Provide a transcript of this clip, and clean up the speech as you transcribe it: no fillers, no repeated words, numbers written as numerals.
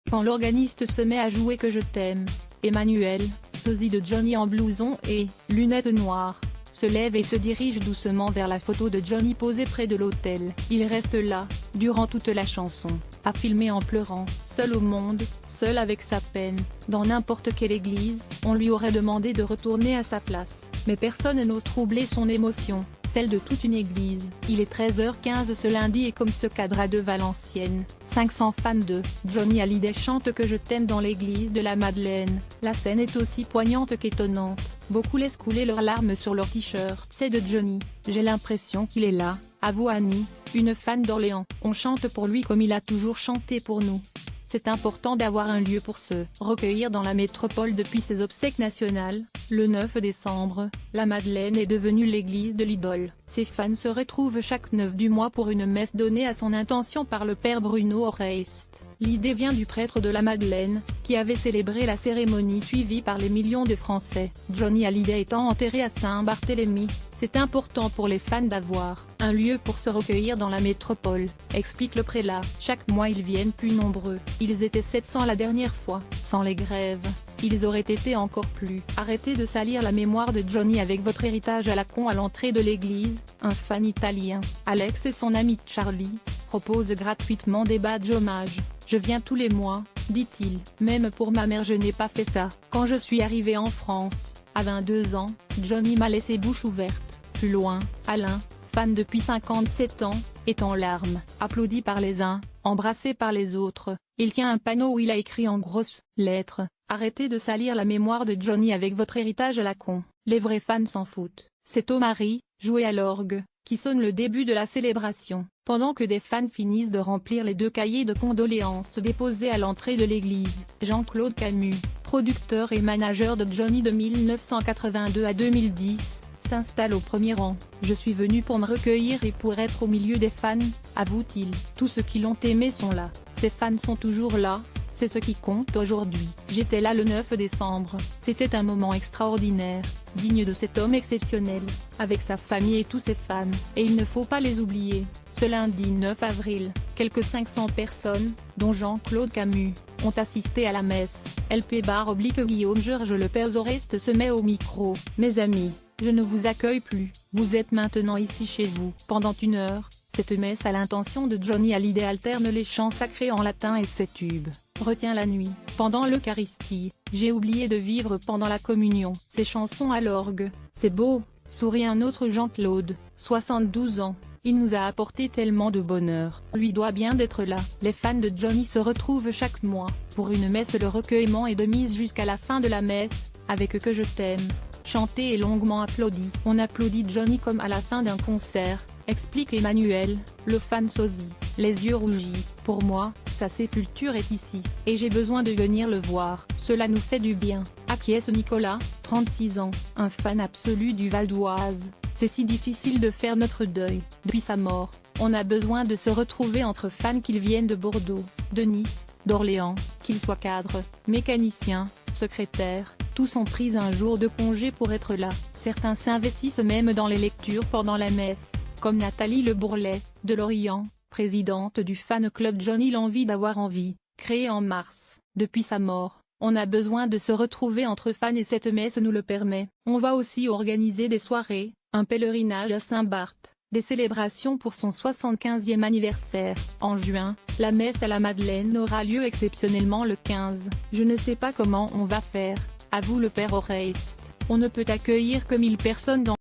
Quand l'organiste se met à jouer Que je t'aime, Emmanuel, sosie de Johnny en blouson et lunettes noires, se lève et se dirige doucement vers la photo de Johnny posée près de l'autel. Il reste là, durant toute la chanson, à filmer en pleurant, seul au monde, seul avec sa peine. Dans n'importe quelle église, on lui aurait demandé de retourner à sa place, mais personne n'ose troubler son émotion, celle de toute une église. Il est 13h15 ce lundi et comme ce cadre de Valenciennes, 500 fans de Johnny Hallyday chantent Que je t'aime dans l'église de la Madeleine. La scène est aussi poignante qu'étonnante. Beaucoup laissent couler leurs larmes sur leur t-shirt. C'est de Johnny, j'ai l'impression qu'il est là, avoue Annie, une fan d'Orléans. On chante pour lui comme il a toujours chanté pour nous. C'est important d'avoir un lieu pour se recueillir dans la métropole depuis ses obsèques nationales. Le 9 décembre, la Madeleine est devenue l'église de l'idole. Ses fans se retrouvent chaque 9 du mois pour une messe donnée à son intention par le père Bruno Oreste. L'idée vient du prêtre de la Madeleine, qui avait célébré la cérémonie suivie par les millions de Français. Johnny Hallyday étant enterré à Saint-Barthélemy, c'est important pour les fans d'avoir un lieu pour se recueillir dans la métropole, explique le prélat. Chaque mois ils viennent plus nombreux. Ils étaient 700 la dernière fois. Sans les grèves, ils auraient été encore plus. Arrêtez de salir la mémoire de Johnny avec votre héritage à la con à l'entrée de l'église. Un fan italien, Alex et son ami Charlie, proposent gratuitement des badges hommage. Je viens tous les mois, dit-il. Même pour ma mère je n'ai pas fait ça. Quand je suis arrivé en France, à 22 ans, Johnny m'a laissé bouche ouverte. Plus loin, Alain, fan depuis 57 ans, est en larmes, applaudi par les uns, embrassé par les autres. Il tient un panneau où il a écrit en grosses lettres « Arrêtez de salir la mémoire de Johnny avec votre héritage à la con ». Les vrais fans s'en foutent. C'est Omari, joué à l'orgue, qui sonne le début de la célébration, pendant que des fans finissent de remplir les 2 cahiers de condoléances déposés à l'entrée de l'église. Jean-Claude Camus, producteur et manager de Johnny de 1982 à 2010, s'installe au premier rang. « Je suis venu pour me recueillir et pour être au milieu des fans », avoue-t-il. Tous ceux qui l'ont aimé sont là. Ses fans sont toujours là. C'est ce qui compte aujourd'hui. J'étais là le 9 décembre. C'était un moment extraordinaire, digne de cet homme exceptionnel, avec sa famille et tous ses fans. Et il ne faut pas les oublier. Ce lundi 9 avril, quelques 500 personnes, dont Jean-Claude Camus, ont assisté à la messe. LP_Guillaume Georges le père Oreste se met au micro. « Mes amis, je ne vous accueille plus. Vous êtes maintenant ici chez vous. Pendant 1 heure, cette messe à l'intention de Johnny Hallyday alterne les chants sacrés en latin et ses tubes. Retiens la nuit. Pendant l'Eucharistie, j'ai oublié de vivre pendant la communion. Ces chansons à l'orgue, c'est beau, sourit un autre Jean-Claude, 72 ans. Il nous a apporté tellement de bonheur. Lui doit bien d'être là. Les fans de Johnny se retrouvent chaque mois, pour une messe. Le recueillement est de mise jusqu'à la fin de la messe, avec Que je t'aime, chanté et longuement applaudi. On applaudit Johnny comme à la fin d'un concert, explique Emmanuel, le fan sosie, les yeux rougis. Pour moi, sa sépulture est ici, et j'ai besoin de venir le voir, cela nous fait du bien, acquiesce Nicolas, 36 ans, un fan absolu du Val d'Oise. C'est si difficile de faire notre deuil. Depuis sa mort, on a besoin de se retrouver entre fans, qu'ils viennent de Bordeaux, de Nice, d'Orléans, qu'ils soient cadres, mécaniciens, secrétaires, tous ont pris un jour de congé pour être là. Certains s'investissent même dans les lectures pendant la messe, comme Nathalie Le Bourlet, de Lorient, présidente du fan club Johnny l'envie d'avoir envie, créé en mars. Depuis sa mort, on a besoin de se retrouver entre fans et cette messe nous le permet. On va aussi organiser des soirées, un pèlerinage à Saint-Barth, des célébrations pour son 75e anniversaire. En juin, la messe à la Madeleine aura lieu exceptionnellement le 15. Je ne sais pas comment on va faire, avoue le père Oreste. On ne peut accueillir que 1000 personnes dans